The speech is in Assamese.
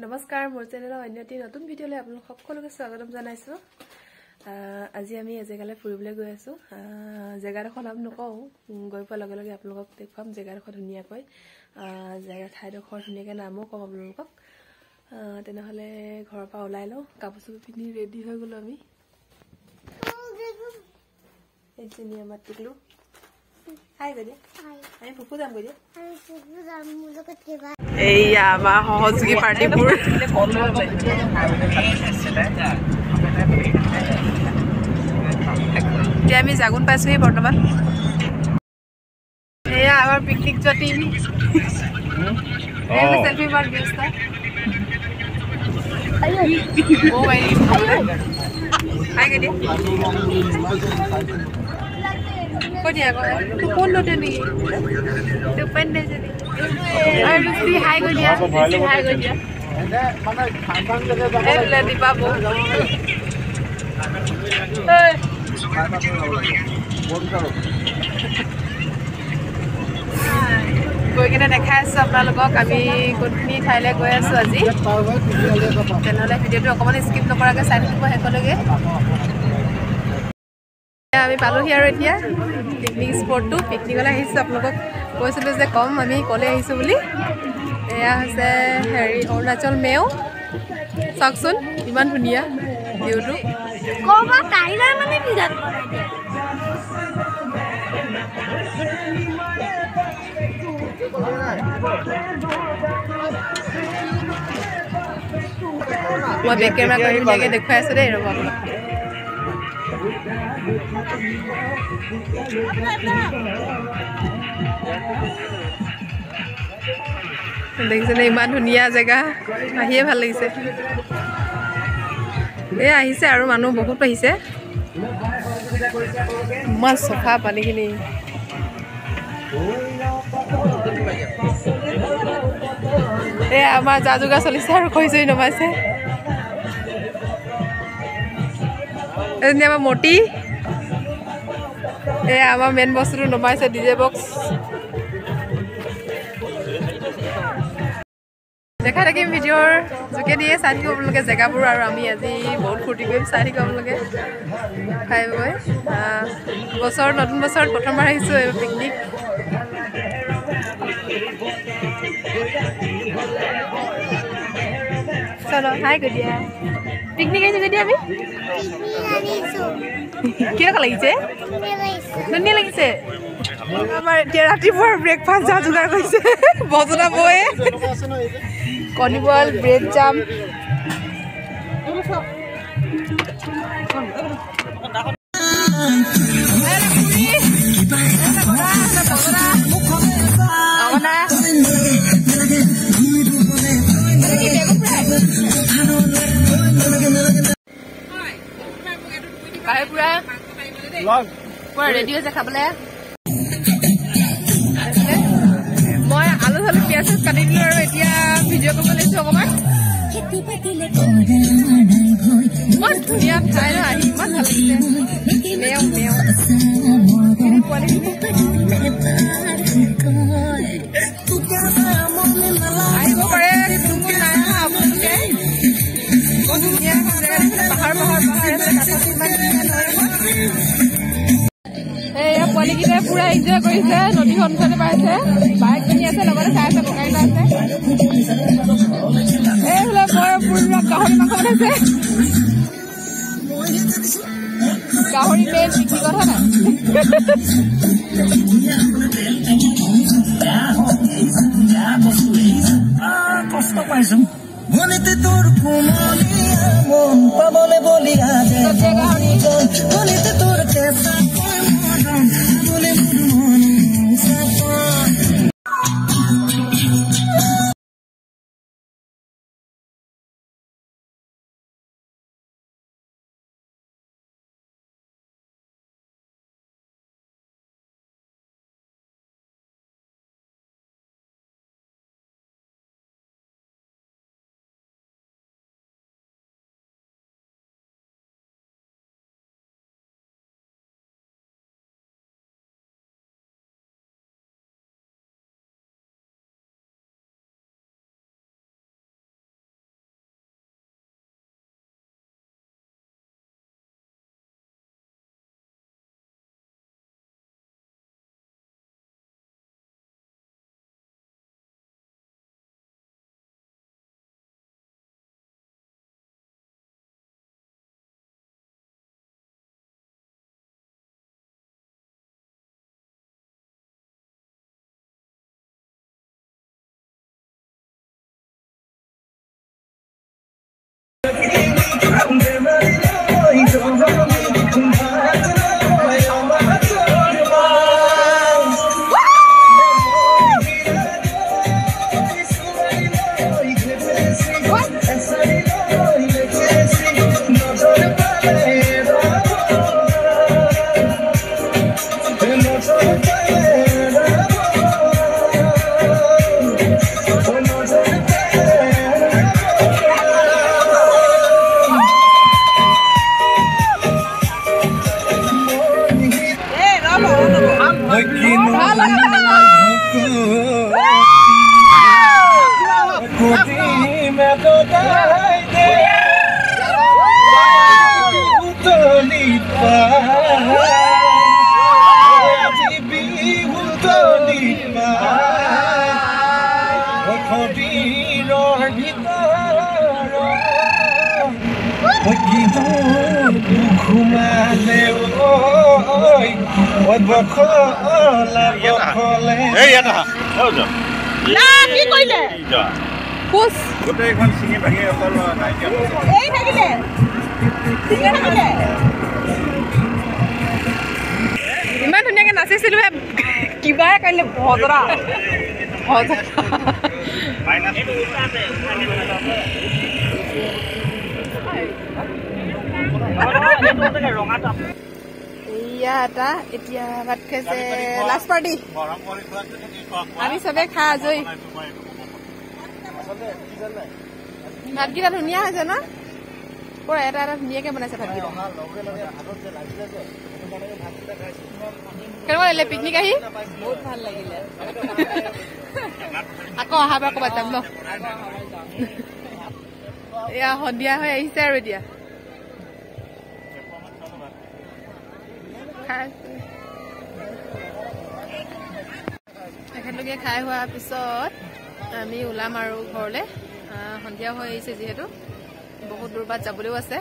নমস্কাৰ মোৰ চেনেলৰ অন্য এটি নতুন ভিডিঅ'লৈ আপোনালোক সকলোকে স্বাগতম জনাইছো। আজি আমি এজেগালৈ ফুৰিবলৈ গৈ আছো। জেগাডোখৰ নাম নকওঁ, গৈ পোৱাৰ লগে লগে আপোনালোকক দেখুৱাম জেগাডোখৰ ধুনীয়াকৈ। ঠাইডোখৰ ধুনীয়াকৈ নামো ক'ম আপোনালোকক। তেনেহ'লে ঘৰৰ পৰা ওলাই লওঁ, কাপোৰ চাপোৰ পিন্ধি ৰেডি হৈ গ'লো আমি। এইজনী আমাৰ টিকলু। হাই গৈ দিয়া, আমি ফুফু যাম গৈ দিয়া। এইয়া আমাৰ সহযোগী পাৰ্টিবোৰ। এতিয়া আমি জাগুন পাইছোহি বৰ্তমান। এয়া আমাৰ পিকনিক যোৱা টিম। চেলফি মাৰ ব্যস্ত। কোন লোটে নেকি টোপেন দিছে নেকি? হাই গৈ দিয়া, হাই গৈ দিয়া। দীপা বৌ গৈ কিনে দেখাই আছো আপোনালোকক আমি কোনখিনি ঠাইলৈ গৈ আছো আজি। তেনেহ'লে ভিডিঅ'টো অকণমান স্কিপ নকৰাকৈ চাই থাকিব শেষলৈকে। আমি পালোহি আৰু এতিয়া পিকনিক স্পটটো। পিকনিকলৈ আহিছোঁ, আপোনালোকক কৈছিলোঁ যে কম আমি ক'লৈ আহিছোঁ বুলি। এয়া হৈছে অৰুণাচল মেও। চাওকচোন ইমান ধুনীয়া ভিউটো। মই বেক কেমেৰা কৰি ধুনীয়াকৈ দেখুৱাই আছোঁ দেই, ৰ'ব আপোনাক। দেখিছেনে ইমান ধুনীয়া জেগা, আহিয়ে ভাল লাগিছে। এই আহিছে আৰু মানুহ বহুত আহিছে। ইমান চফা পানীখিনি। এই আমাৰ যা যোগাৰ চলিছে আৰু খৰি চৰি নমাইছে। এজনী আমাৰ মতি। এয়া আমাৰ মেইন বস্তুটো নমাইছে, ডিজে বক্স। দেখাই থাকিম ভিডিঅ'ৰ যোগেদিয়ে, চাই থাকিব আপোনালোকে জেগাবোৰ। আৰু আমি আজি বহুত ফূৰ্তি কৰিম, চাই থাকিব আপোনালোকে খাই বৈ। নতুন বছৰত প্ৰথমবাৰ আহিছোঁ এই পিকনিক। চলো হাই গৈ দিয়া। পিকনিক আহিছোঁ গৈ দিয়া আমি। কেনেকুৱা লাগিছে? ধুনীয়া লাগিছে। আমাৰ এতিয়া ৰাতিপুৱাৰ ব্ৰেকফাষ্ট যা যোগাৰ কৰিছে বজনা বৌয়ে। কণী বইল, ব্ৰেড জাম। পুৰা ৰেডি হৈছে খাবলৈ। মই আলু চালু পিঁয়াজ কাটি দিলোঁ আৰু এতিয়া ভিডিঅ' কৰিব লৈছোঁ অকণমান। ইমান ধুনীয়া ঠাই ন, আহি ইমান ভাল লাগিছে। মেও মেও আহিব পাৰে, কোনো নাই অহা আপোনালোকে। বৰ ধুনীয়া পাহাৰ পাহাৰ পাহাৰ এয়া পোৱালীকেইটাই পুৰা এনজয় কৰিছে, নদীখন ওচৰতে পাইছে, বাইক কিনি আছে, লগতে চাই আছে, ককাইটা আছে। এইফালে বৰ পুৰা গাহৰি মাংস বনাইছে। গাহৰি মেইন পিকনিক কথা নাই। কষ্ট পাইছো মনেতে তোৰ কোমলীয়া মন পাবলে বলিয়া তোৰ ইমান ধুনীয়াকে নাচিছিলো কিবা কৰিলে ভজৰা এতিয়া ভাত খাইছে লাষ্ট পাৰ্টি আমি চবে খাই আজৰি ভাতকেইটা ধুনীয়া হৈছে ন পুৰা এটা এটা ধুনীয়াকে বনাইছে ভাতকেইটা কেনেকুৱা লাগিলে পিকনিক আহি বহুত ভাল লাগিলে আকৌ অহাবাৰ ক'ৰবাত যাম ন এয়া সন্ধিয়া হৈ আহিছে আৰু এতিয়া একেলগে খাই হোৱাৰ পিছত আমি ওলাম আৰু ঘৰলে সন্ধিয়া হৈ আহিছে যিহেতু বহুত দূৰ বাট যাবলৈও আছে